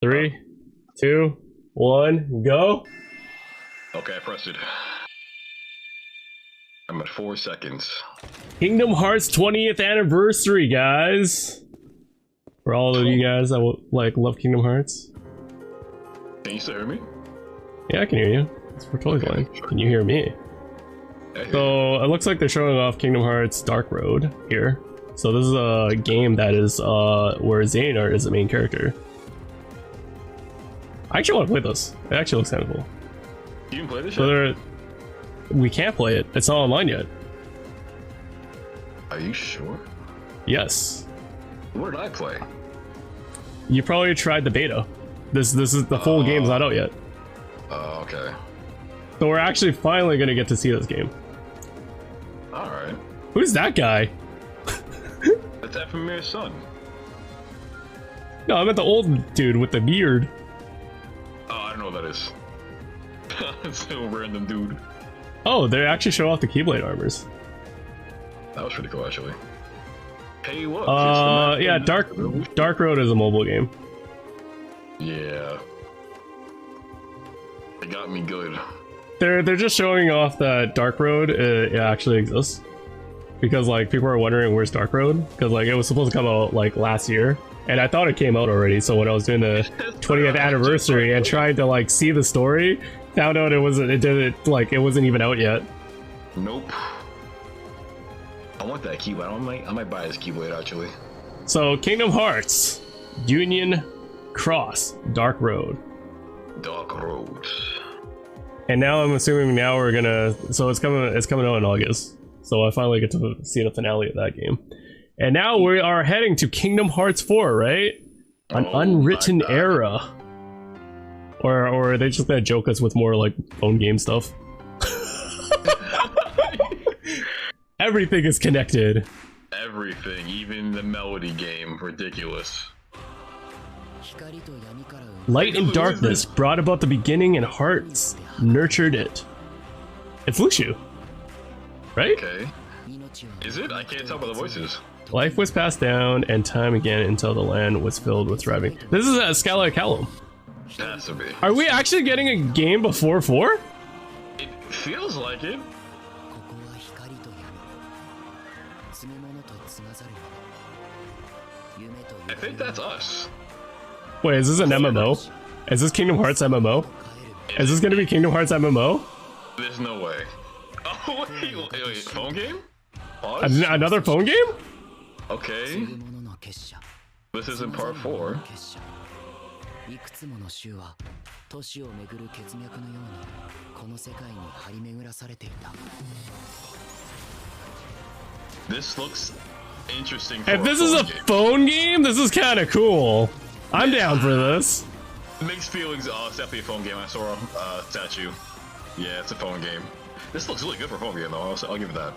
3, 2, 1, go. Okay, I pressed it. I'm at 4 seconds. Kingdom Hearts 20th anniversary, guys. For all of you guys that love Kingdom Hearts. Can you still hear me? Yeah, I can hear you. We're totally fine. Can you hear me? So it looks like they're showing off Kingdom Hearts Dark Road here. So this is a game that is where Xehanort is the main character. I actually want to play this. It actually looks kind of cool. You can play this yet? We can't play it. It's not online yet. Are you sure? Yes. Where did I play? You probably tried the beta. This is the full game's not out yet. Oh, okay. So we're actually finally gonna get to see this game. Alright. Who's that guy? That's Ephemer's son. No, I meant the old dude with the beard. Oh, I don't know what that is. It's a random dude. Oh, they actually show off the Keyblade armors. That was pretty cool, actually. Hey, look. Yeah, Dark Road is a mobile game. Yeah. It got me good. They're just showing off that Dark Road it actually exists. Because like people are wondering where's Dark Road, because like it was supposed to come out like last year, and I thought it came out already. So when I was doing the 20th anniversary and trying to like see the story, found out it wasn't even out yet. Nope. I want that Keyblade. I might buy this Keyblade actually. So Kingdom Hearts Union Cross Dark Road. Dark Road. And now I'm assuming we're gonna. So it's coming out in August. So I finally get to see the finale of that game. And now we are heading to Kingdom Hearts 4, right? An unwritten era. Or are they just gonna joke us with more like phone game stuff? Everything is connected. Everything, even the melody game, ridiculous. Light and darkness brought about the beginning, and hearts nurtured it. It's Lucio, right? Okay. Is it? I can't tell by the voices. Life was passed down, and time again until the land was filled with thriving. This is a Scala Callum. Has to be. Are we actually getting a game before 4? It feels like it. I think that's us. Wait, is this an MMO? Is this Kingdom Hearts MMO? Is this gonna be Kingdom Hearts MMO? There's no way. Oh, wait, phone game? Pause? Another phone game? Okay. This isn't part 4. This looks interesting. If this is a phone game, this is kind of cool. I'm down for this. Mixed feelings. Oh, it's definitely a phone game. I saw a statue. Yeah, it's a phone game. This looks really good for a phone game, though. I'll give it that.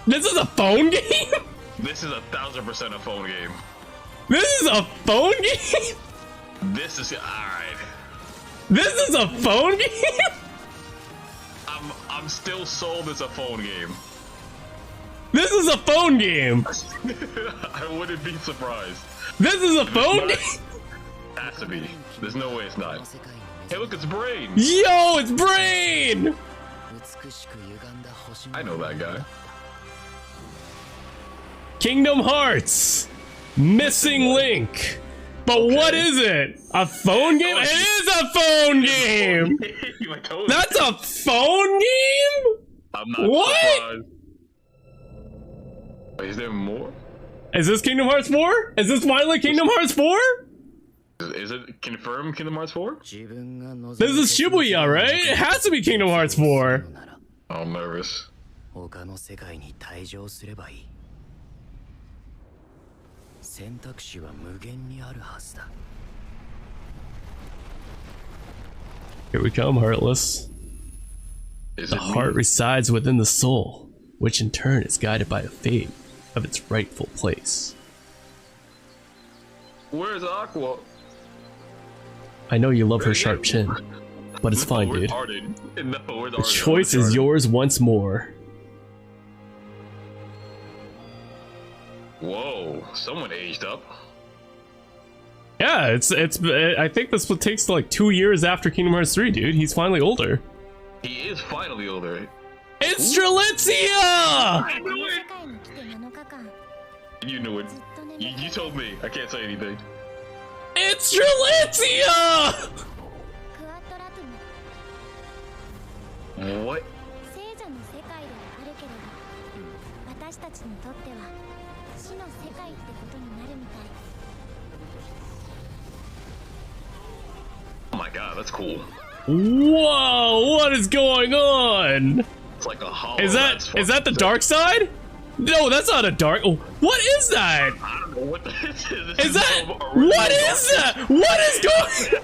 This is a phone game? This is 1000% a phone game. This is a phone game? This is alright. This is a phone game? I'm still sold as a phone game. This is a phone game. I wouldn't be surprised. This is a phone game? Has to be. There's no way it's not. Hey, look, it's Brain. Yo, it's Brain. I know that guy. Kingdom Hearts. Missing Link. But okay. What is it? A phone game? It is a phone game! That's a phone game? I'm not surprised. Wait, is there more? Is this Kingdom Hearts 4? Is this finally Kingdom Hearts 4? Is it confirmed Kingdom Hearts 4? This is Shibuya, right? It has to be Kingdom Hearts 4. I'm nervous. Here we come, Heartless. The heart resides within the soul, which in turn is guided by the fate of its rightful place. Where's Aqua? I know you love her sharp chin, but it's fine, dude. The choice is yours once more. Whoa, someone aged up. Yeah, I think this takes like 2 years after Kingdom Hearts 3, dude. He's finally older. He is finally older. It's Strelitzia! I knew it! You knew it. You told me. I can't say anything. It's Strelitzia! What? Oh my god, that's cool. Whoa, what is going on? It's like a hollow. Is that the dark side? No, that's not a dark. Oh, what is that? I don't know what this is. Is that what is that? What is going?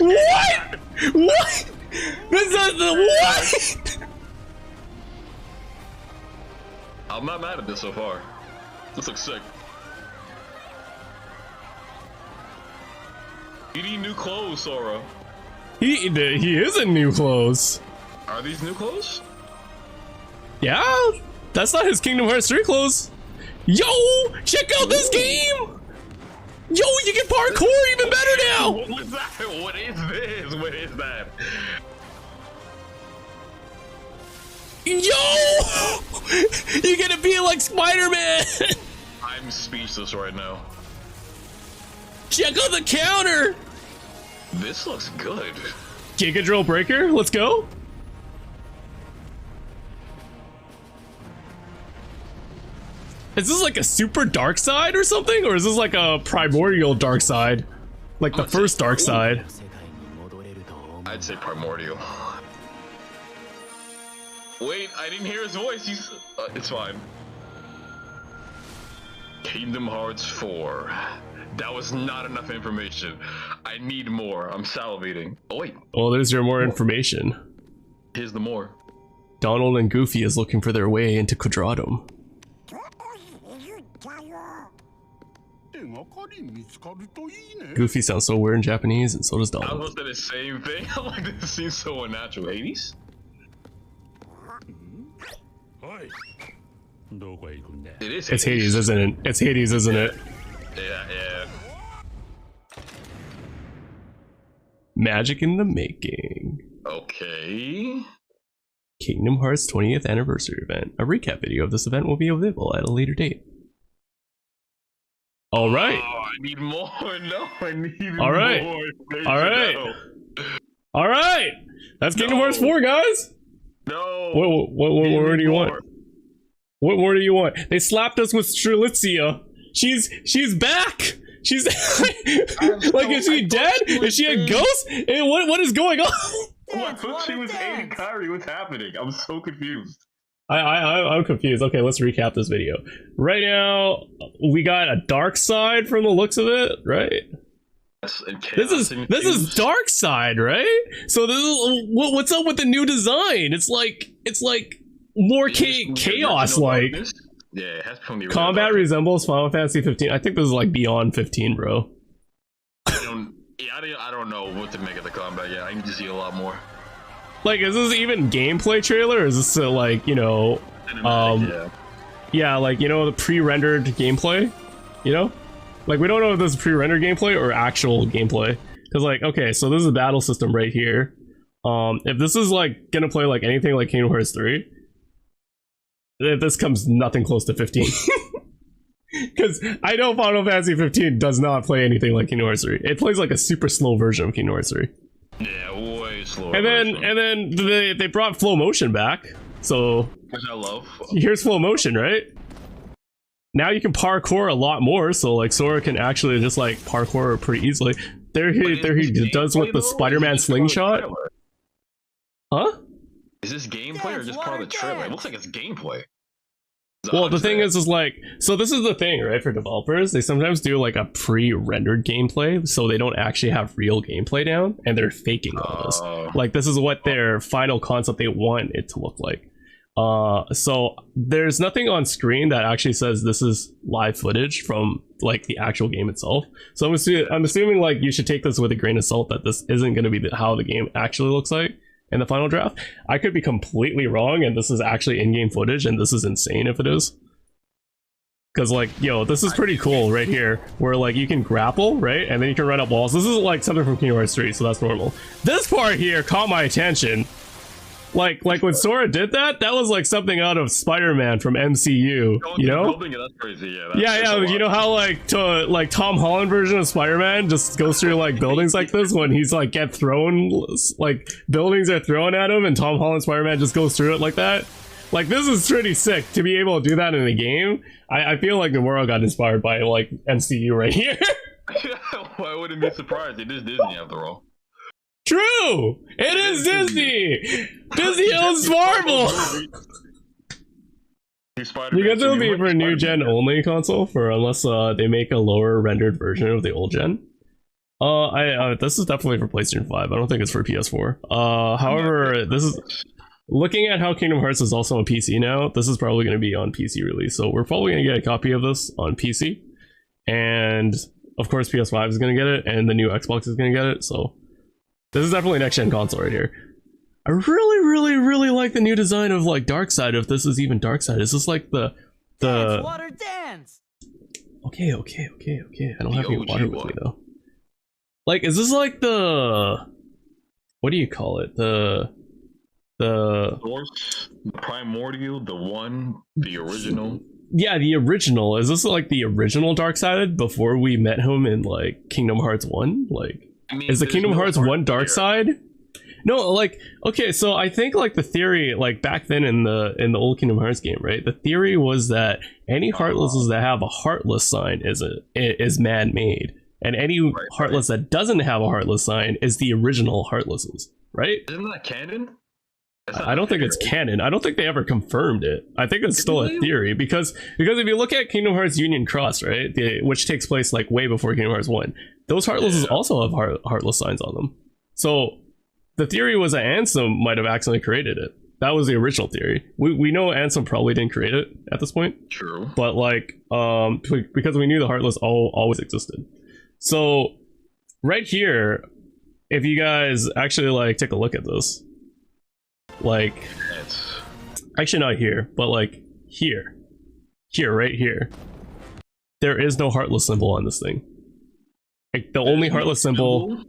What? What? This is the what? I'm not mad at this so far. This looks sick. You need new clothes, Sora. He is in new clothes. Are these new clothes? Yeah, that's not his Kingdom Hearts 3 clothes. Yo, check out this game. Yo, you can parkour even better now. What's that? What is this? What is that? Yo, you're gonna be like Spider-Man. I'm speechless right now. Check out the counter. This looks good. Giga Drill Breaker, let's go. Is this like a super dark side or something? Or is this like a primordial dark side? Like the first dark side? I'd say primordial. Wait, I didn't hear his voice. He's... it's fine. Kingdom Hearts 4. That was not enough information. I need more. I'm salivating. Oh, wait. Well, there's your more information. Here's the more. Donald and Goofy is looking for their way into Quadratum. Goofy sounds so weird in Japanese, and so does Donald. I was gonna say the same thing. I'm like, this seems so unnatural. 80s? It is Hades. It's Hades, isn't it? It's Hades, isn't it? Yeah. Magic in the making. Okay. Kingdom Hearts 20th anniversary event. A recap video of this event will be available at a later date. All right. Oh, I need more. No, I need All right. more. All right. All right. That's Kingdom Hearts 4, guys. No. What more do you want? What more do you want? They slapped us with Strelitzia. She's back. She's like, is she dead? Is she a ghost? What is going on? I thought she was aiding Kyrie. What's happening? I'm so confused. I'm confused. Okay, let's recap this video. Right now, we got a dark side from the looks of it, right? This is dark side, right? So this is what's up with the new design? It's like more chaos like. Yeah, it has become the combat resembles Final Fantasy 15. I think this is like beyond 15, bro. I don't know what to make of the combat yet. I need to see a lot more. Like, is this even gameplay trailer, or is this like, you know, yeah, like, you know, the pre-rendered gameplay, you know? Like, we don't know if this is pre-rendered gameplay or actual gameplay. Because, like, okay, so this is a battle system right here. If this is, like, gonna play like anything like Kingdom Hearts 3, this comes nothing close to 15. Because I know Final Fantasy 15 does not play anything like Kingdom Hearts 3. It plays like a super slow version of Kingdom Hearts 3. Yeah, way slower. And then they brought flow motion back. So which I love. Here's flow motion, right? Now you can parkour a lot more, so like Sora can actually just like parkour pretty easily. There he does with the Spider-Man slingshot. Huh? Is this gameplay or just part of the trailer? It looks like it's gameplay. Well, the thing is like, so this is the thing, right? For developers, they sometimes do like a pre-rendered gameplay, so they don't actually have real gameplay down, and they're faking all this. Like, this is what their final concept they want it to look like. So there's nothing on screen that actually says this is live footage from like the actual game itself. So I'm assuming like you should take this with a grain of salt that this isn't going to be how the game actually looks like in the final draft. I could be completely wrong, and this is actually in-game footage, and this is insane if it is. Because like, yo, this is pretty cool right here, where like you can grapple, right? And then you can run up walls. This is like something from Kingdom Hearts 3, so that's normal. This part here caught my attention. Like when Sora did that, that was like something out of Spider-Man from MCU, you know? That's crazy, yeah. You know how like Tom Holland version of Spider-Man just goes through like buildings like this when he's like get thrown, like buildings are thrown at him, and Tom Holland Spider-Man just goes through it like that. Like this is pretty sick to be able to do that in a game. I feel like Nomura got inspired by like MCU right here. Why wouldn't be surprised? It is Disney after all. True! It is Disney! Disney owns Marvel! You guys will be for new gen only console for unless they make a lower rendered version of the old gen. This is definitely for PlayStation 5. I don't think it's for PS4. However, this is looking at how Kingdom Hearts is also on PC now. This is probably going to be on PC release, so we're probably going to get a copy of this on PC, and of course PS5 is going to get it, and the new Xbox is going to get it. So this is definitely next gen console right here. I really like the new design of like Darkseid. If this is even Darkseid, is this like the Dance, water dance? Okay. I don't have any water with me though. Like, is this like the, what do you call it? The source, the primordial, the original. Yeah, the original. Is this like the original Darkseid before we met him in like Kingdom Hearts 1? Like, I mean, is the Kingdom Hearts 1 Darkseid? No, like, okay, so I think like the theory, like back then in the old Kingdom Hearts game, right? The theory was that any Heartlesses that have a Heartless sign is man-made, and any Heartless that doesn't have a Heartless sign is the original Heartlesses, right? Isn't that canon? I don't think it's canon. I don't think they ever confirmed it. I think it's still a theory because if you look at Kingdom Hearts Union Cross, right, which takes place like way before Kingdom Hearts 1, those Heartlesses also have Heartless signs on them. So the theory was that Ansem might have accidentally created it. That was the original theory. We know Ansem probably didn't create it at this point. True. But like, because we knew the Heartless always existed. So right here, if you guys actually like take a look at this, like, actually not here, but like here, right here, there is no Heartless symbol on this thing. Like the only Heartless symbol,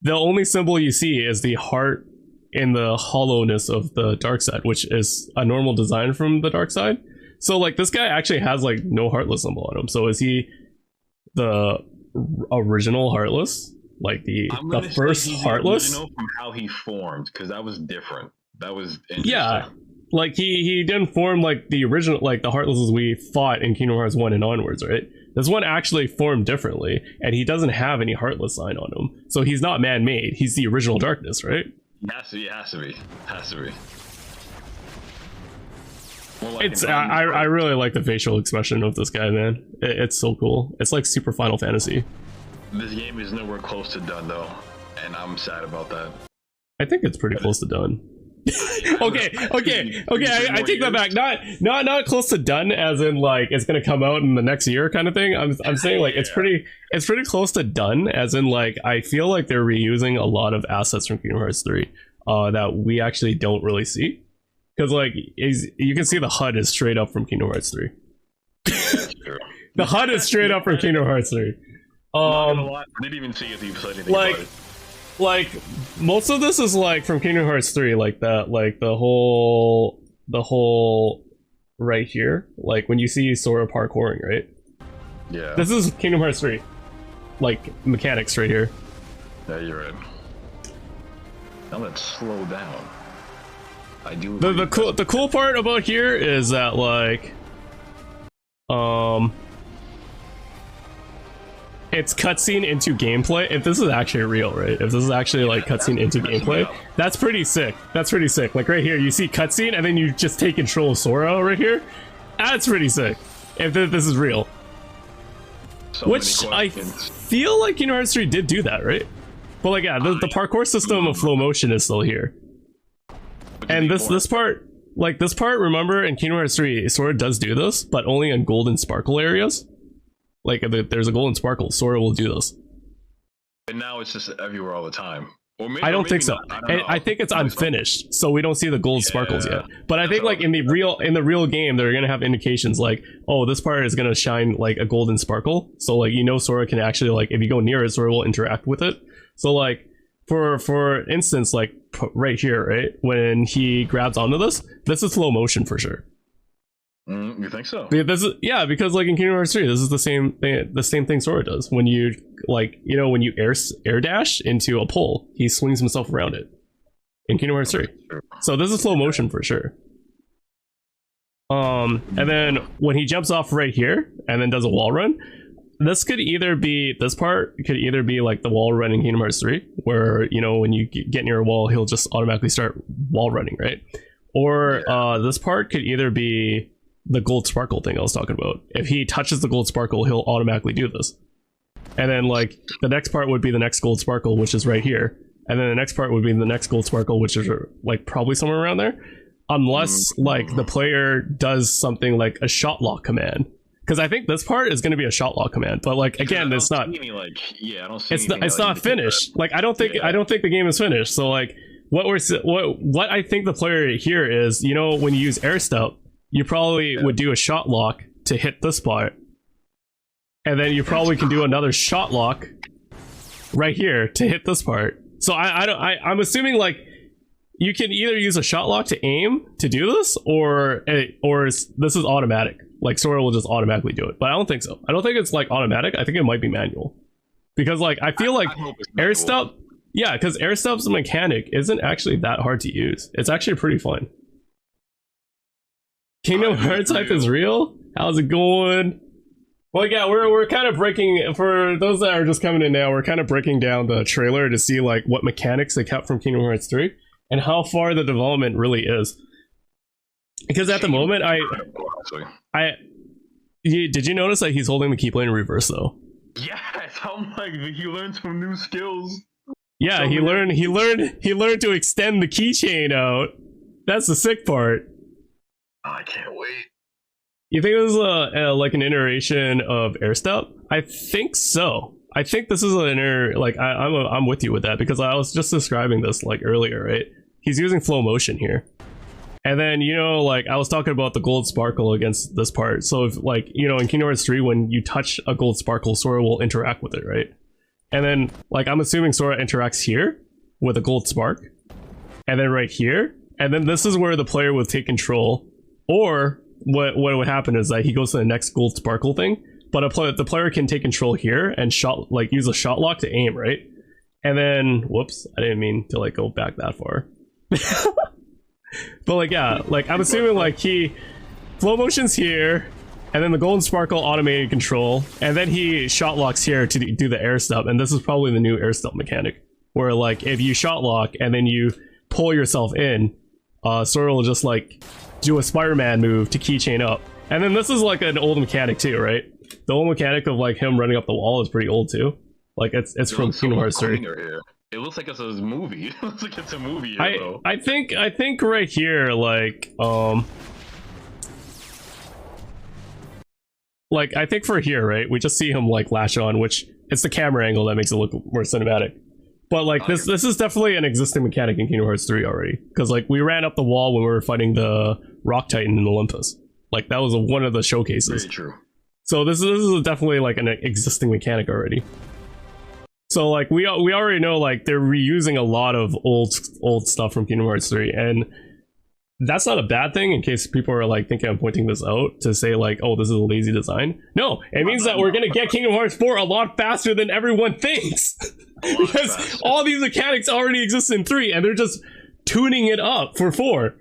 the only symbol you see is the heart in the hollowness of the Darkseid, which is a normal design from the Darkseid. So like this guy actually has like no Heartless symbol on him. So is he the original Heartless? Like the first Heartless? From how he formed, because that was different. That was interesting. Yeah, like he didn't form like the original, like the Heartlesses we fought in Kingdom Hearts 1 and onwards, right? This one actually formed differently, and he doesn't have any Heartless sign on him, so he's not man-made. He's the original Darkness, right? Has to be. Well, like it's I really like the facial expression of this guy, man. It's so cool. It's like super Final Fantasy. This game is nowhere close to done though, and I'm sad about that. I think it's pretty close to done. okay. I take that back. Not close to done, as in like it's gonna come out in the next year kind of thing. I'm saying like it's pretty close to done, as in like I feel like they're reusing a lot of assets from Kingdom Hearts 3 that we actually don't really see, because like you can see the HUD is straight up from Kingdom Hearts 3. The HUD is straight up from Kingdom Hearts 3. I didn't even see if you said anything about it. Like most of this is like from Kingdom Hearts 3, like that, like the whole right here, like when you see Sora parkouring, right? Yeah. This is Kingdom Hearts 3, like mechanics right here. Yeah, you're right. Now let's slow down. I do. The cool part about here is that like, it's cutscene into gameplay. If this is actually real, right? If this is actually like cutscene into gameplay, that's pretty sick. That's pretty sick. Like right here, you see cutscene, and then you just take control of Sora right here. That's pretty sick. If this is real, which I feel like Kingdom Hearts 3 did do that, right? But like, yeah, the parkour system of flow motion is still here. And this part, remember in Kingdom Hearts 3, Sora does do this, but only in golden sparkle areas. Like there's a golden sparkle, Sora will do this. And now it's just everywhere all the time. Or maybe, I don't think so. not. I think it's unfinished, so we don't see the gold sparkles yet. But I think like in the real game, they're gonna have indications like, oh, this part is gonna shine like a golden sparkle. So like Sora can actually like if you go near it, Sora will interact with it. So like for instance, like right here, right when he grabs onto this is slow motion for sure. You think so? Because like in Kingdom Hearts 3, this is the same thing Sora does. When you like, when you air dash into a pole, he swings himself around it in Kingdom Hearts 3. So this is slow motion for sure. And then when he jumps off right here and then does a wall run, this part could either be like the wall run in Kingdom Hearts 3, where when you get near a wall, he'll just automatically start wall running, right? Or this part could either be the gold sparkle thing I was talking about. If he touches the gold sparkle, he'll automatically do this. And then like the next part would be the next gold sparkle, which is right here. And then the next part would be the next gold sparkle, which is like probably somewhere around there. Unless like the player does something like a shot lock command. Because I think this part is going to be a shot lock command, but like again, it's not. It's not finished. Like I don't think the game is finished. So like what I think the player here is, when you use air step, you probably would do a shot lock to hit this spot, and then you probably can do another shot lock right here to hit this part. So I'm assuming like you can either use a shot lock to aim to do this, or this is automatic. Like Sora will just automatically do it, but I don't think so. I don't think it's like automatic. I think it might be manual, because like I feel like air step. Yeah, because air step's mechanic isn't actually that hard to use. It's actually pretty fun. Kingdom Hearts hype is real? How's it going? Well, yeah, we're kind of breaking, for those that are just coming in now, we're kind of breaking down the trailer to see like what mechanics they kept from Kingdom Hearts 3 and how far the development really is. Because at the moment, did you notice that he's holding the keyblade in reverse though? Yes, I'm like, he learned some new skills. Yeah, so he learned to extend the keychain out. That's the sick part. I can't wait. You think this is like an iteration of air step? I think so. I think this is I'm with you with that, because I was just describing this like earlier, right? He's using flow motion here. And then, like I was talking about the gold sparkle against this part. So if like, in Kingdom Hearts 3, when you touch a gold sparkle, Sora will interact with it, right? And then like, I'm assuming Sora interacts here with a gold spark, and then right here. And then this is where the player will take control. Or what would happen is that he goes to the next gold sparkle thing, but the player can take control here and use a shot lock to aim, right? And then, whoops, I didn't mean to like go back that far. But like, yeah, like I'm assuming like flow motion's here, and then the golden sparkle automated control, and then he shot locks here to do the air step, and this is probably the new air step mechanic, where like if you shot lock and then you pull yourself in, Sora will just like do a Spider-Man move to keychain up. And then this is like an old mechanic too, right? The old mechanic of like him running up the wall is pretty old too. Like it's from Kingdom Hearts 3. It looks like it's a movie. It looks like it's a movie. I think right here, like I think for here, right, we just see him like lash on, which it's the camera angle that makes it look more cinematic. But like this is definitely an existing mechanic in Kingdom Hearts 3 already, because like we ran up the wall when we were fighting the Rock Titan in Olympus. Like that was one of the showcases. Very true. So this is definitely like an existing mechanic already. So like we already know like they're reusing a lot of old stuff from Kingdom Hearts 3, and that's not a bad thing, in case people are like thinking I'm pointing this out to say like, oh, this is a lazy design. No, it means that we're gonna get Kingdom Hearts 4 a lot faster than everyone thinks. Because all these mechanics already exist in 3, and they're just tuning it up for 4.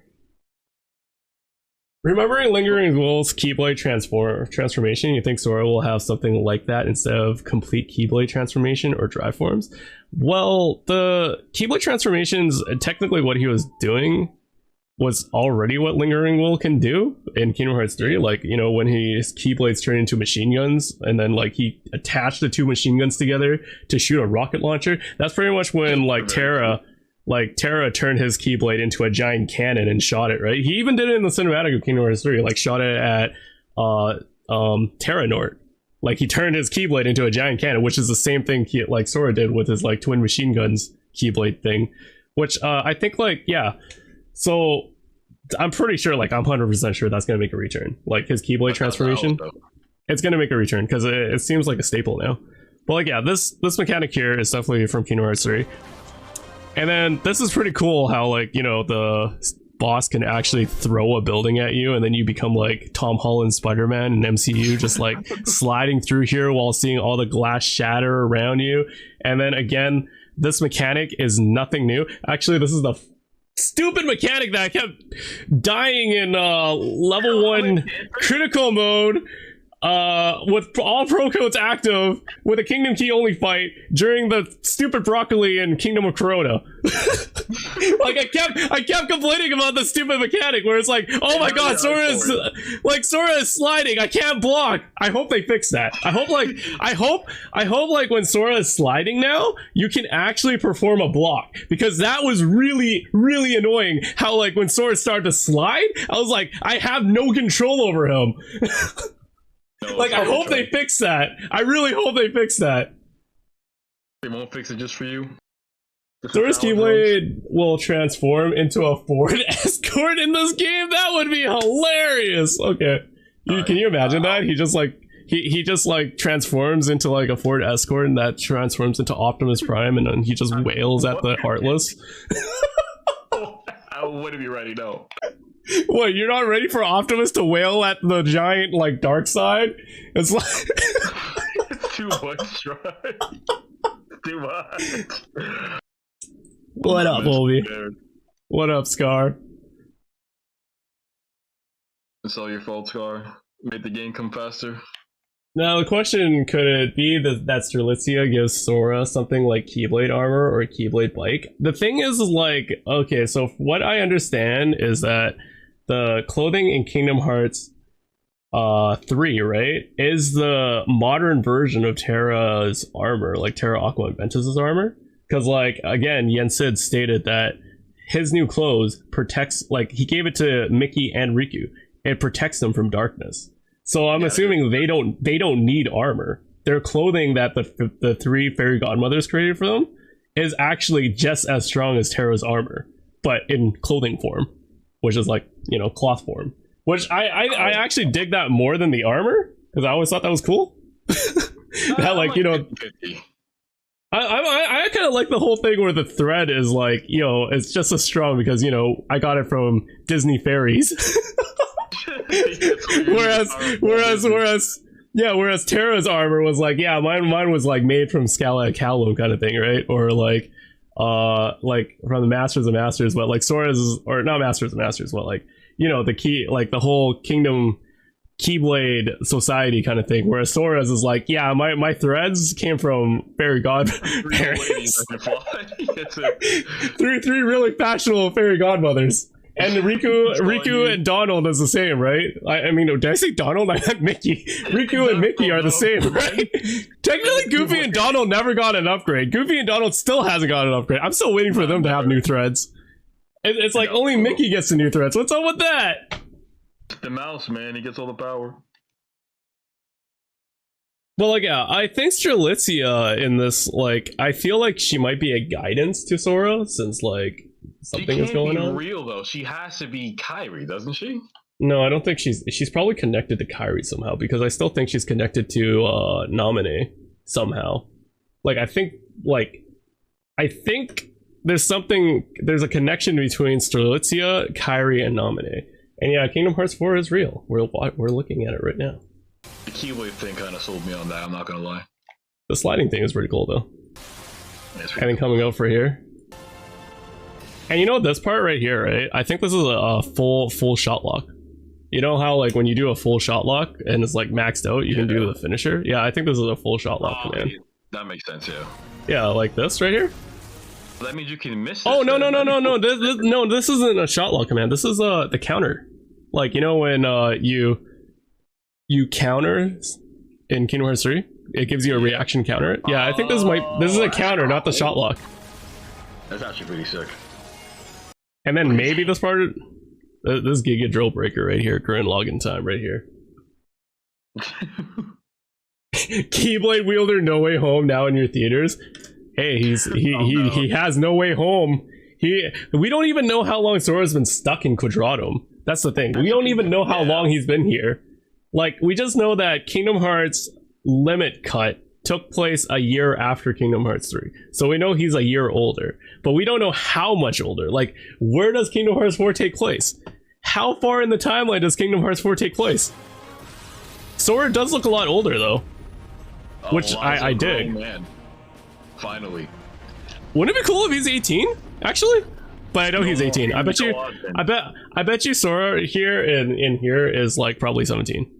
Remembering Lingering Will's Keyblade transformation, you think Sora will have something like that instead of complete Keyblade transformation or drive forms? Well, the Keyblade transformations, technically what he was doing was already what Lingering Will can do in Kingdom Hearts 3. Like, when his Keyblades turn into machine guns, and then like he attached the 2 machine guns together to shoot a rocket launcher. That's pretty much when like Terra turned his Keyblade into a giant cannon and shot it, right? He even did it in the cinematic of Kingdom Hearts 3, like shot it at Terranort. Like he turned his Keyblade into a giant cannon, which is the same thing like Sora did with his like twin machine guns Keyblade thing, which I think like, yeah. So I'm pretty sure, like I'm 100% sure that's gonna make a return. Like his Keyblade transformation, it's gonna make a return because it seems like a staple now. But like, yeah, this mechanic here is definitely from Kingdom Hearts 3. And then this is pretty cool how, like, you know, the boss can actually throw a building at you and then you become like Tom Holland Spider-Man in MCU, just like sliding through here while seeing all the glass shatter around you. And then again, this mechanic is nothing new. Actually, this is the stupid mechanic that I kept dying in level 1 critical mode with all pro codes active with a Kingdom Key only fight during the stupid broccoli in Kingdom of Corona. Like I kept complaining about the stupid mechanic where it's like, oh my god, Sora is sliding, I can't block. I hope they fix that. I hope like when Sora is sliding now, you can actually perform a block, because that was really annoying how like when Sora started to slide, I was like, I have no control over him. Like, I hope they fix that. I really hope they fix that. They won't fix it just for you? Sora's Keyblade will transform into a Ford Escort in this game? That would be hilarious! Okay. Can you imagine that? He just like... He just like transforms into like a Ford Escort, and that transforms into Optimus Prime, and then he just wails at the Heartless. I wouldn't be ready, no. What, you're not ready for Optimus to wail at the giant, like, dark side? It's like... It's too much, right? Too much. What up, Obi? What up, Scar? It's all your fault, Scar. Made the game come faster. Now, the question, could it be that Strelitzia gives Sora something like Keyblade armor or a Keyblade bike? The thing is, like, okay, so what I understand is that the clothing in Kingdom Hearts 3, right, is the modern version of Terra's armor, like Terra Aqua and Ventus's armor. Because, like, again, Yensid stated that his new clothes protects, like, he gave it to Mickey and Riku. It protects them from darkness. So I'm assuming they don't need armor. Their clothing that the 3 fairy godmothers created for them is actually just as strong as Terra's armor, but in clothing form, which is like, you know, cloth form. Which I actually dig that more than the armor, because I always thought that was cool. That, like, you know, I kind of like the whole thing where the thread is like, you know, it's just as strong because, you know, I got it from Disney fairies. whereas Terra's armor was like, yeah, mine was like made from Scala Callum kind of thing, right? Or like from the Masters of Masters, but like Sora's is, or not Masters of Masters, but like, you know, the key, like the whole Kingdom Keyblade Society kind of thing, whereas Sora's is like, yeah, my threads came from fairy god parents. three really fashionable fairy godmothers. And Riku and Donald is the same, right? I mean, did I say Donald? I meant Mickey. Riku and Mickey are the same, right? Technically, Goofy and Donald never got an upgrade. Goofy and Donald still hasn't got an upgrade. I'm still waiting for them to have new threads. It's like only Mickey gets the new threads. What's up with that? The mouse, man. He gets all the power. Well, like, yeah, I think Strelitzia in this, like, I feel like she might be a guidance to Sora, since, like, something is going on. She can't be real, though. She has to be KHIV, doesn't she? No, I don't think she's probably connected to KHIV somehow, because I still think she's connected to Naminé somehow. Like, I think there's a connection between Strelitzia, KHIV, and Naminé. And yeah, Kingdom Hearts 4 is real. We're looking at it right now. The Keyblade thing kind of sold me on that, I'm not gonna lie. The sliding thing is pretty cool, though. And then coming out for here. And you know this part right here, right? I think this is a full shot lock. You know how, like, when you do a full shot lock and it's like maxed out, you can do the finisher? Yeah, I think this is a full shot lock command. That makes sense, yeah. Yeah, like this right here? That means you can miss this. Oh, no. This isn't a shot lock command. This is the counter. Like, you know when you counter in Kingdom Hearts 3? It gives you a reaction counter. Yeah, I think this is a counter, not the shot lock. That's actually pretty sick. And then maybe this part of this Giga Drill Breaker right here, current login time right here. Keyblade Wielder No Way Home now in your theaters. hey, he has no way home. We don't even know how long Sora's been stuck in Quadratum. That's the thing. We don't even know how long he's been here. Like, we just know that Kingdom Hearts Limit Cut took place a year after Kingdom Hearts 3. So we know he's a year older. But we don't know how much older. Like, where does Kingdom Hearts 4 take place? How far in the timeline does Kingdom Hearts 4 take place? Sora does look a lot older, though. Which I dig. Man. Finally. Wouldn't it be cool if he's 18? Actually? But I know he's 18. I bet you Sora here in here is like probably 17.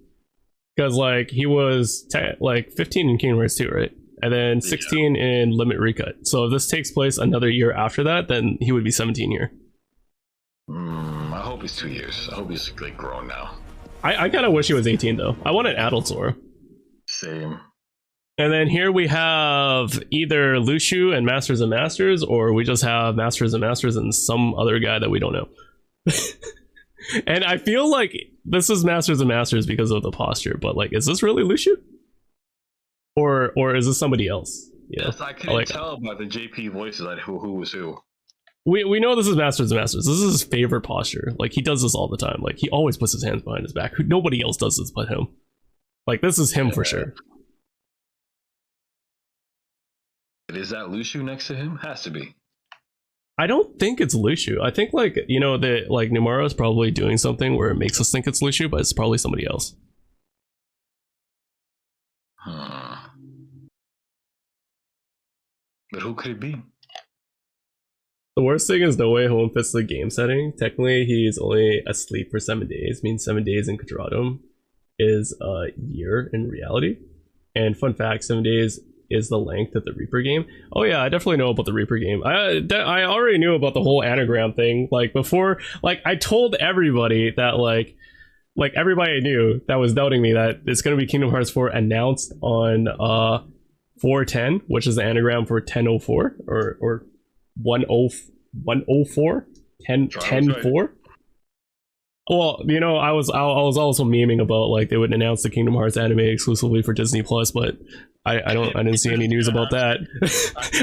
Because like he was like 15 in Kingdom Hearts 2, right? And then 16 in Limit Recut. So if this takes place another year after that, then he would be 17 here. I hope he's 2 years. I hope he's like grown now. I kind of wish he was 18 though. I want an adult Sora. Same. And then here we have either Lushu and Masters and Masters, or we just have Masters and Masters and some other guy that we don't know. And I feel like this is Masters and Masters because of the posture, but like, is this really Lushu? Or is this somebody else? Yes, I couldn't tell by the JP voices like who was who. We know this is Masters and Masters. This is his favorite posture. Like, he does this all the time. Like, he always puts his hands behind his back. Nobody else does this but him. Like, this is him for sure. Is that Lushu next to him? Has to be. I don't think it's Lushu. I think, like, you know, that like Numaro is probably doing something where it makes us think it's Lushu, but it's probably somebody else. But who could it be? The worst thing is No Way Home fits the game setting. Technically, he's only asleep for 7 days. Means 7 days in Quadratum is a year in reality. And fun fact, 7 days is the length of the Reaper game. Oh yeah, I definitely know about the Reaper game. I already knew about the whole anagram thing. Like before, like I told everybody that like everybody I knew that was doubting me that it's going to be Kingdom Hearts 4 announced on 410, which is the anagram for 1004 or 104 10-4. Well, you know, I was also memeing about like they would announce the Kingdom Hearts anime exclusively for Disney Plus, but I didn't see any news about that.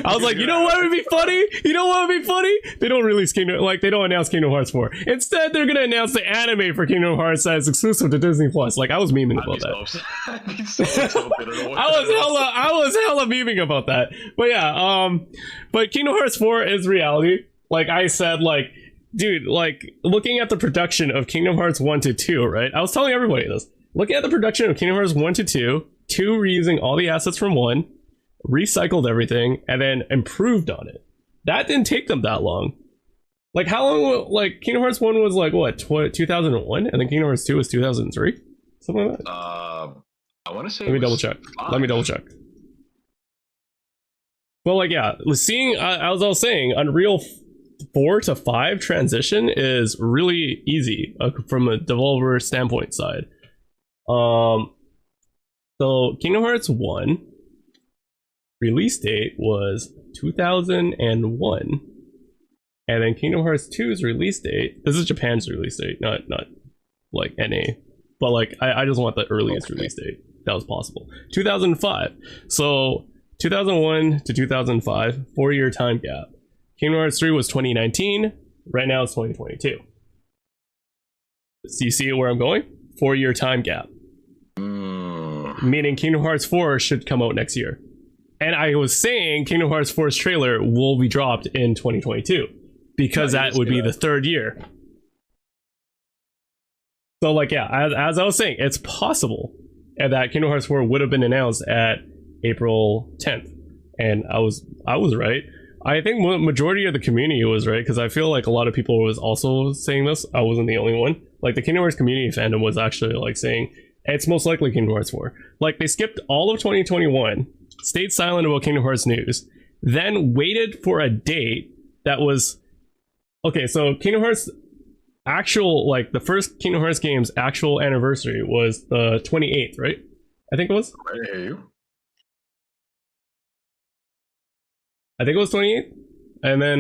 I was like, you know what would be funny? You know what would be funny? They don't release they don't announce Kingdom Hearts 4. Instead, they're gonna announce the anime for Kingdom Hearts that is exclusive to Disney Plus. Like, I was memeing about that. I was hella memeing about that. But yeah, but Kingdom Hearts 4 is reality. Like I said, like, dude, like looking at the production of Kingdom Hearts 1 to 2, right? I was telling everybody this. Looking at the production of Kingdom Hearts 1 to 2, 2 reusing all the assets from 1, recycled everything, and then improved on it. That didn't take them that long. Like, how long, like, Kingdom Hearts 1 was like, what, 2001? And then Kingdom Hearts 2 was 2003? Something like that? I want to say Let me double check. Well, like, yeah, seeing, as I was saying, Unreal 4 to 5 transition is really easy from a developer standpoint side. So Kingdom Hearts 1 release date was 2001, and then Kingdom Hearts 2's release date, this is Japan's release date, not like NA, but like I just want the earliest release date that was possible, 2005. So 2001 to 2005, 4-year time gap. Kingdom Hearts 3 was 2019, right now it's 2022. So you see where I'm going? 4-year time gap. Meaning Kingdom Hearts 4 should come out next year. And I was saying Kingdom Hearts 4's trailer will be dropped in 2022 because that would be the 3rd year. So like, yeah, as I was saying, it's possible that Kingdom Hearts 4 would have been announced at April 10th. And I was right. I think majority of the community was right, because I feel like a lot of people was also saying this. I wasn't the only one. Like the Kingdom Hearts community fandom was actually like saying it's most likely Kingdom Hearts 4. Like they skipped all of 2021, stayed silent about Kingdom Hearts news, then waited for a date that was okay. So Kingdom Hearts actual, like the first Kingdom Hearts game's actual anniversary was the 28th, right? I think it was. I hear you. I think it was 28th, and then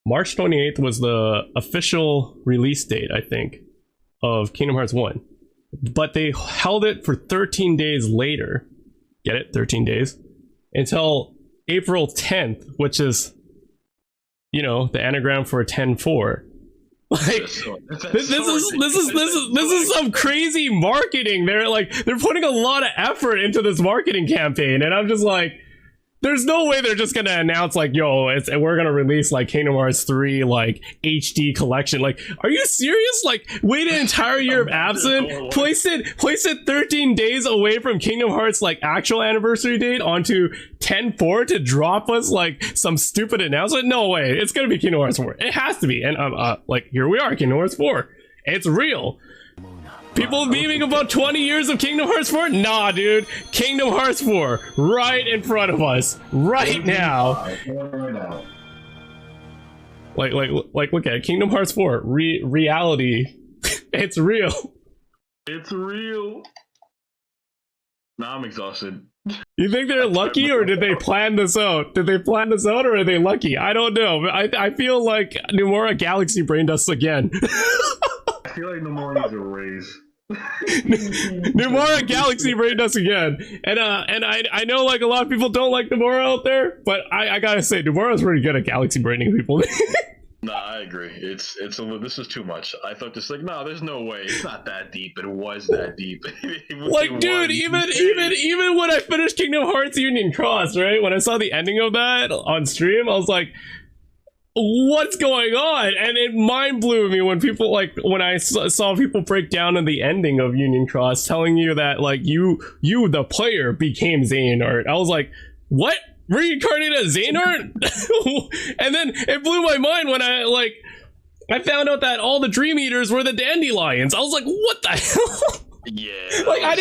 March 28th was the official release date, I think, of Kingdom Hearts 1. But they held it for 13 days later Get it? 13 days. Until April 10th, which is, you know, the anagram for 10-4. Like, this is some crazy marketing. They're putting a lot of effort into this marketing campaign, and I'm just like, there's no way they're just gonna announce like, yo, we're gonna release like Kingdom Hearts 3 like HD collection. Like, are you serious? Like, wait an entire year of absent, place it 13 days away from Kingdom Hearts like actual anniversary date onto 10-4 to drop us like some stupid announcement? No way, it's gonna be Kingdom Hearts 4. It has to be. And like, here we are, Kingdom Hearts 4. It's real. People memeing about 20 years of Kingdom Hearts 4? Nah, dude. Kingdom Hearts 4 right in front of us right now. Like look at it. Kingdom Hearts 4 reality. It's real. It's real. Nah, I'm exhausted. You think they're lucky, or did they plan this out? Did they plan this out, or are they lucky? I don't know. I feel like Nomura Galaxy brained us again. I feel like Nomura needs a raise. Nomura Galaxy brained us again, and I know like a lot of people don't like Nomura out there, but I gotta say Nomura's pretty good at galaxy braining people. Nah, I agree. It's this is too much. I thought just like, no, there's no way. It's not that deep, but it was that deep. Like, dude, even when I finished Kingdom Hearts Union Cross, right? When I saw the ending of that on stream, I was like, what's going on? And it mind blew me when people like when I saw people break down on the ending of Union Cross, telling you that like you the player became Xehanort. I was like, what? Reincarnated as Xehanort? And then it blew my mind when I found out that all the Dream Eaters were the Dandelions. I was like, what the hell? Yeah. Like I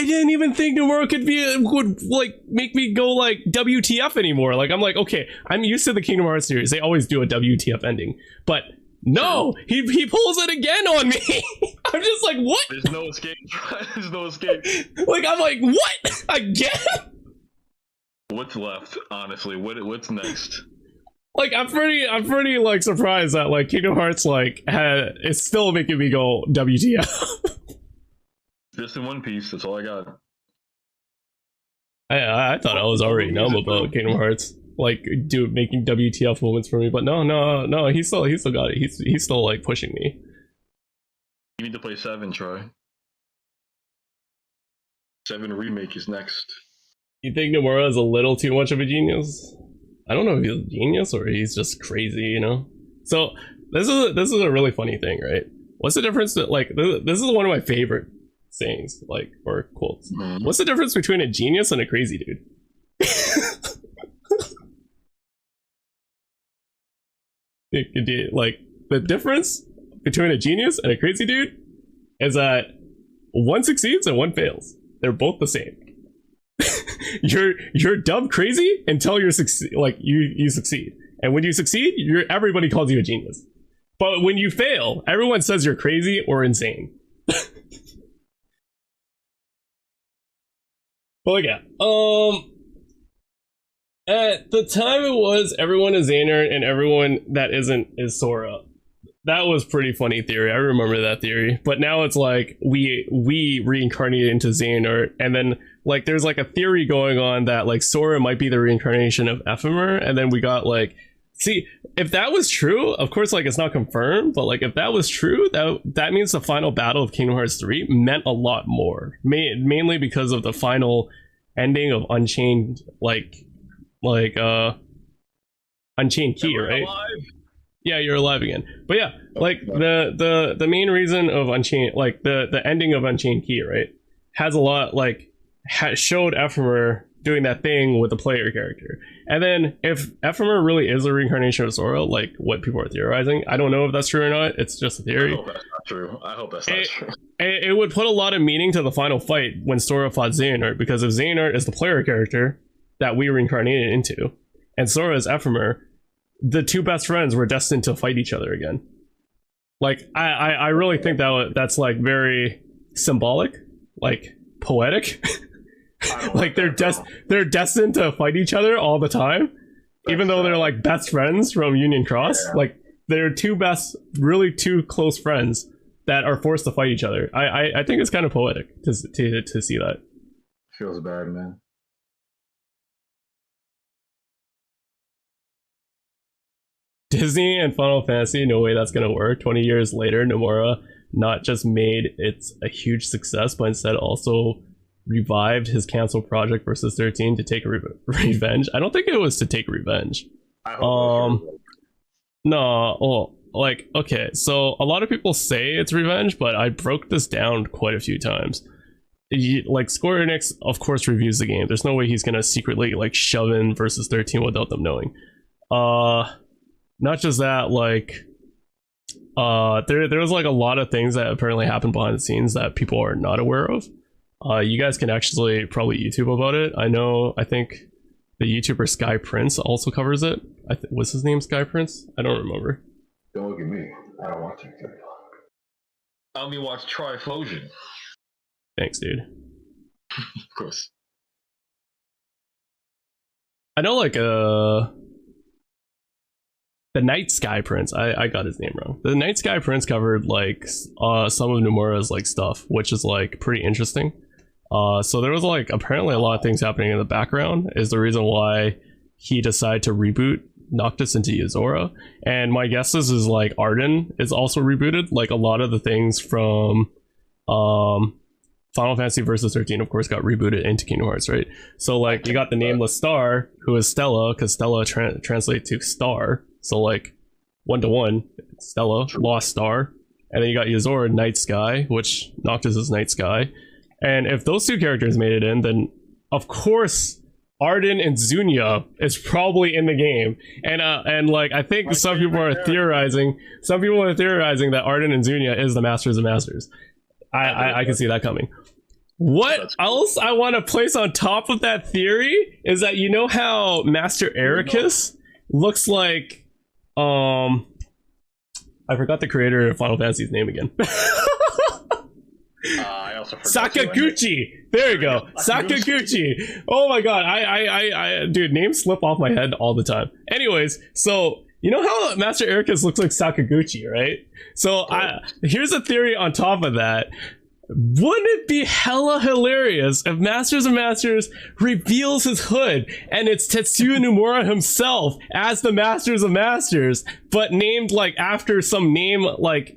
didn't even think Nomura would like make me go like WTF anymore. Like, I'm like, okay, I'm used to the Kingdom Hearts series. They always do a WTF ending, but no, he pulls it again on me. I'm just like, what? There's no escape. There's no escape. Like, I'm like, what? Again? What's left? Honestly, what's next? Like, I'm pretty like surprised that like Kingdom Hearts like it's still making me go WTF. Just in One Piece. That's all I got. I thought I was already numb about Kingdom Hearts, like making WTF moments for me, but no, he still got it. He's still like pushing me. You need to play 7, Troy. 7 remake is next. You think Nomura is a little too much of a genius? I don't know if he's a genius or he's just crazy, you know? So this is a really funny thing, right? What's the difference that like this is one of my favorite sayings, like, or quotes. Mm-hmm. What's the difference between a genius and a crazy dude? Like, the difference between a genius and a crazy dude is that one succeeds and one fails. They're both the same. You're dumb crazy until you succeed. And when you succeed, everybody calls you a genius. But when you fail, everyone says you're crazy or insane. But like, yeah, at the time it was everyone is Xehanort and everyone that isn't is Sora. That was pretty funny theory. I remember that theory. But now it's like we reincarnated into Xehanort, and then like there's like a theory going on that like Sora might be the reincarnation of Ephemer, and then we got like, see, if that was true, of course, like it's not confirmed, but like if that was true, that means the final battle of Kingdom Hearts 3 meant a lot more. Mainly because of the final ending of Unchained, Unchained Key, right? Alive. Yeah, you're alive again. But yeah, like the main reason of Unchained, like the ending of Unchained Key, right, has a lot like showed Ephemer doing that thing with the player character. And then if Ephemer really is a reincarnation of Sora, like what people are theorizing, I don't know if that's true or not. It's just a theory. I hope that's not true. I hope that's not true. It would put a lot of meaning to the final fight when Sora fought Xehanort, because if Xehanort is the player character that we reincarnated into, and Sora is Ephemer, the two best friends were destined to fight each other again. Like, I really think that's like very symbolic, like poetic. Like they're destined to fight each other all the time, even though they're like best friends from Union Cross. Yeah. Like they're two close friends that are forced to fight each other. I think it's kind of poetic to see that. Feels bad, man. Disney and Final Fantasy, no way that's gonna work. 20 years later, Nomura not just made it a huge success, but instead also revived his canceled project versus 13 to take revenge. I don't think it was to take revenge. No, well, like, okay, so a lot of people say it's revenge, but I broke this down quite a few times. Like, Square Enix, of course, reviews the game. There's no way he's gonna secretly, like, shove in versus 13 without them knowing. Not just that, like, there was, like, a lot of things that apparently happened behind the scenes that people are not aware of. You guys can actually probably YouTube about it. I think the YouTuber Sky Prince also covers it. What's his name, Sky Prince? I don't remember. Don't look at me. I don't watch it. I only watch Tryflozn. Thanks, dude. Of course. I know, like, the Night Sky Prince. I got his name wrong. The Night Sky Prince covered, like, some of Nomura's, like, stuff, which is, like, pretty interesting. So there was, like, apparently a lot of things happening in the background is the reason why he decided to reboot Noctis into Yozora. And my guess is like Arden is also rebooted. Like, a lot of the things from Final Fantasy Versus 13, of course, got rebooted into Kingdom Hearts, right? So, like, you got the Nameless Star, who is Stella, because Stella translates to star. So, like, 1-to-1, Stella, Lost Star. And then you got Yozora, Night Sky, which Noctis is Night Sky. And if those two characters made it in, then, of course, Arden and Zunia is probably in the game. And like, I think some people are theorizing that Arden and Zunia is the Masters of Masters. I can see that coming. What else I want to place on top of that theory is that, you know how Master Ericus looks like, I forgot the creator of Final Fantasy's name again. I also forgot Sakaguchi. There you go. Sakaguchi. Oh my god. I dude, names slip off my head all the time. Anyways, so you know how Master Ericus looks like Sakaguchi, right? So here's a theory on top of that. Wouldn't it be hella hilarious if Masters of Masters reveals his hood and it's Tetsuya Nomura himself as the Masters of Masters, but named like after some name like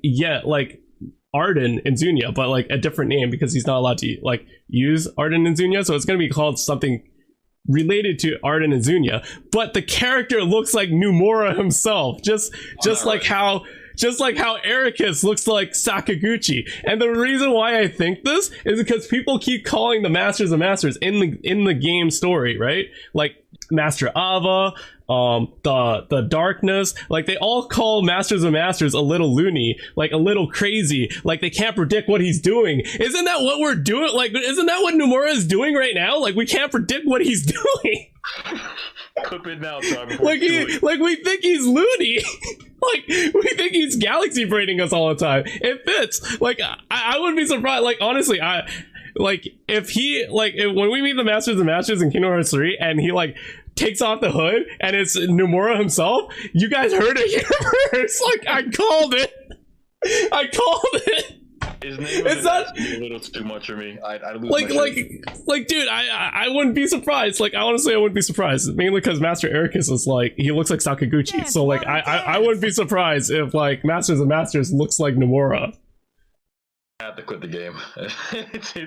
Arden and Zunia, but like a different name because he's not allowed to like use Arden and Zunia, so it's gonna be called something related to Arden and Zunia, but the character looks like Nomura himself, just like how Ericus looks like Sakaguchi. And the reason why I think this is because people keep calling the Masters of Masters in the game story, right? Like Master Ava, the Darkness, like they all call Masters of Masters a little loony, like a little crazy, like they can't predict what he's doing. Isn't that what we're doing? Like, isn't that what Nomura is doing right now? Like, we can't predict what he's doing. Clip it now, Tom. Like we think he's loony. Like, we think he's galaxy braiding us all the time. It fits. Like, I wouldn't be surprised. Like, honestly, when we meet the Masters of Masters in Kingdom Hearts 3 and he like takes off the hood and it's Nomura himself, you guys heard it here first. Like, I called it. His name is not a little too much for me. I lose like, dude, I wouldn't be surprised. Like, honestly, I wouldn't be surprised. Mainly because Master Ericus is like, he looks like Sakaguchi. So like, I wouldn't be surprised if like Masters of Masters looks like Nomura. I have to quit the game. It's too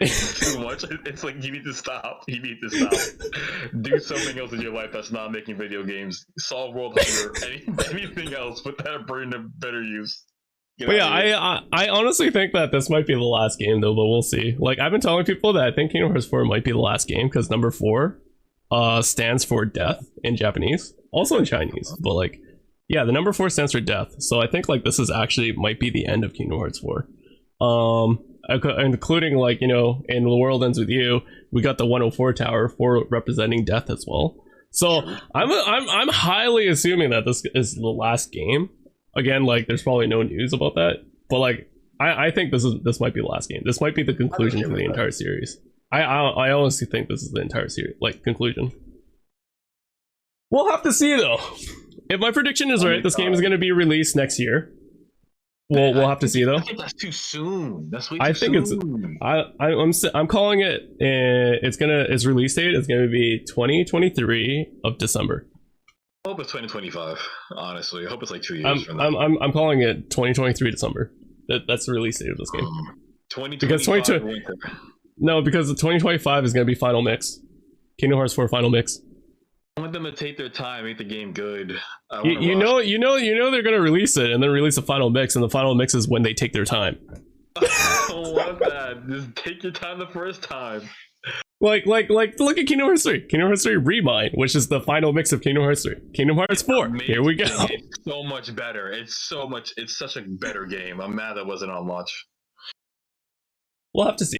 much. It's like, you need to stop. Do something else in your life that's not making video games. Solve world hunger. Anything else. Put that brain to better use. But yeah, I honestly think that this might be the last game though, but we'll see. Like, I've been telling people that I think Kingdom Hearts 4 might be the last game because number 4 stands for death in Japanese, also in Chinese, but like, yeah, the number 4 stands for death. So I think like this is actually might be the end of Kingdom Hearts 4. Including like, you know, in The World Ends With You, we got the 104 tower for representing death as well. So I'm highly assuming that this is the last game. Again, like, there's probably no news about that, but like, I think this might be the last game. This might be the conclusion to the entire series. I honestly think this is the entire series, like, conclusion. We'll have to see though. If my prediction is right, this game is going to be released next year. We'll have to see though. I think that's too soon. That's way too I think soon. I'm calling it. Its release date is gonna be 2023 of December. I hope it's 2025. Honestly, I hope it's like 2 years from now. I'm calling it 2023 December. That's the release date of this game. 2025 winter. No, because the 2025 is gonna be Final Mix, Kingdom Hearts 4 Final Mix. I want them to take their time, make the game good. You know they're gonna release it and then release a Final Mix, and the Final Mix is when they take their time. I don't want that. Just take your time the first time. Like look at Kingdom Hearts 3. Kingdom Hearts 3 Remind, which is the final mix of Kingdom Hearts 3. Kingdom Hearts 4. Here we go. It's so much better. It's such a better game. I'm mad that wasn't on launch. We'll have to see.